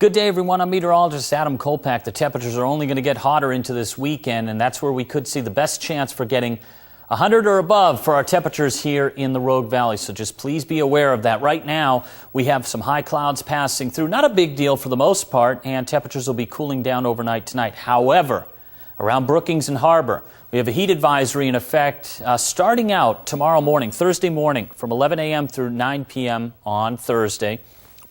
Good day, everyone. I'm meteorologist Adam Kolpak. The temperatures are only going to get hotter into this weekend, and that's where we could see the best chance for getting 100 or above for our temperatures here in the Rogue Valley. So just please be aware of that. Right now, we have some high clouds passing through. Not a big deal for the most part, and temperatures will be cooling down overnight tonight. However, around Brookings and Harbor, we have a heat advisory in effect starting out tomorrow morning, Thursday morning, from 11 a.m. through 9 p.m. on Thursday.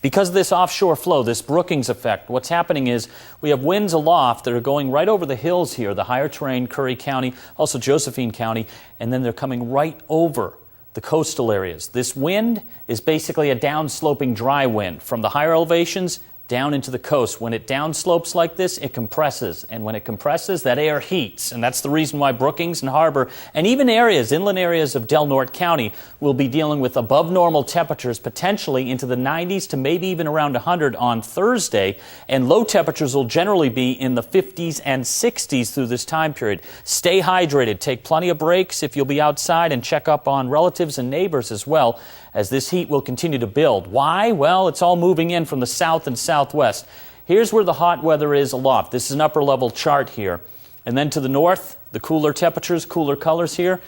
Because of this offshore flow, this Brookings effect, what's happening is we have winds aloft that are going right over the hills here, the higher terrain, Curry County, also Josephine County, and then they're coming right over the coastal areas. This wind is basically a downsloping dry wind from the higher elevations down into the coast. When it downslopes like this, it compresses. And when it compresses, that air heats. And that's the reason why Brookings and Harbor, and even areas, inland areas of Del Norte County, will be dealing with above normal temperatures, potentially into the 90s to maybe even around 100 on Thursday. And low temperatures will generally be in the 50s and 60s through this time period. Stay hydrated. Take plenty of breaks if you'll be outside, and check up on relatives and neighbors as well, as this heat will continue to build. Why? Well, it's all moving in from the south and southwest. Here's where the hot weather is aloft. This is an upper level chart here. And then to the north, the cooler temperatures, cooler colors here.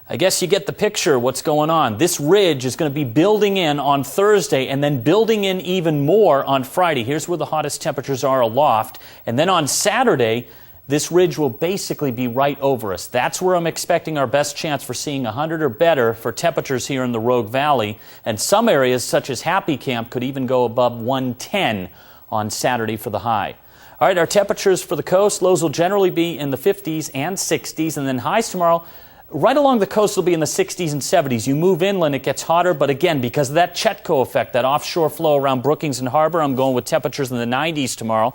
I guess you get the picture what's going on. This ridge is going to be building in on Thursday and then building in even more on Friday. Here's where the hottest temperatures are aloft. And then on Saturday, this ridge will basically be right over us. That's where I'm expecting our best chance for seeing 100 or better for temperatures here in the Rogue Valley. And some areas, such as Happy Camp, could even go above 110 on Saturday for the high. All right, our temperatures for the coast, lows will generally be in the 50s and 60s, and then highs tomorrow, right along the coast, will be in the 60s and 70s. You move inland, it gets hotter, but again, because of that Chetco effect, that offshore flow around Brookings and Harbor, I'm going with temperatures in the 90s tomorrow.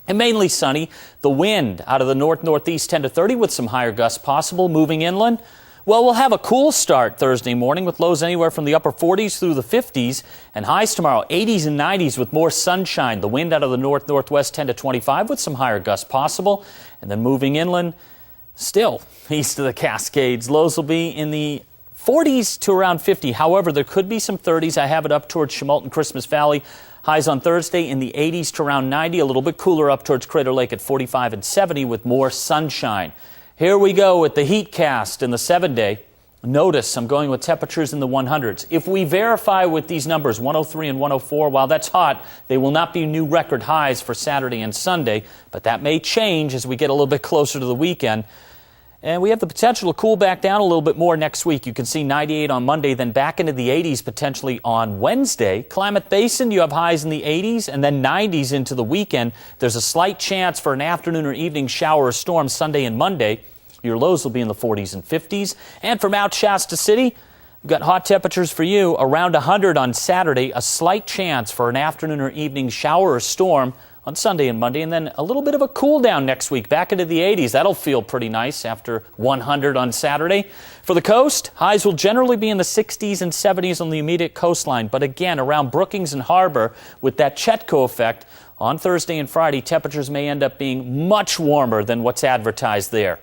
And mainly sunny. The wind out of the north-northeast 10 to 30 with some higher gusts possible. Moving inland, well, we'll have a cool start Thursday morning with lows anywhere from the upper 40s through the 50s, and highs tomorrow 80s and 90s with more sunshine. The wind out of the north-northwest 10 to 25 with some higher gusts possible. And then moving inland, still east of the Cascades, lows will be in the 40s to around 50. However, there could be some 30s. I have it up towards Chemult and Christmas Valley. Highs on Thursday in the 80s to around 90, a little bit cooler up towards Crater Lake at 45 and 70 with more sunshine. Here we go with the heat cast in the 7-day. Notice I'm going with temperatures in the 100s. If we verify with these numbers, 103 and 104, while that's hot, they will not be new record highs for Saturday and Sunday, but that may change as we get a little bit closer to the weekend. And we have the potential to cool back down a little bit more next week. You can see 98 on Monday, then back into the 80s potentially on Wednesday. Klamath Basin, you have highs in the 80s and then 90s into the weekend. There's a slight chance for an afternoon or evening shower or storm Sunday and Monday. Your lows will be in the 40s and 50s. And from Mount Shasta City, we've got hot temperatures for you around 100 on Saturday. A slight chance for an afternoon or evening shower or storm on Sunday and Monday, and then a little bit of a cool down next week, back into the 80s. That'll feel pretty nice after 100 on Saturday. For the coast, highs will generally be in the 60s and 70s on the immediate coastline, but again, around Brookings and Harbor, with that Chetco effect, on Thursday and Friday, temperatures may end up being much warmer than what's advertised there.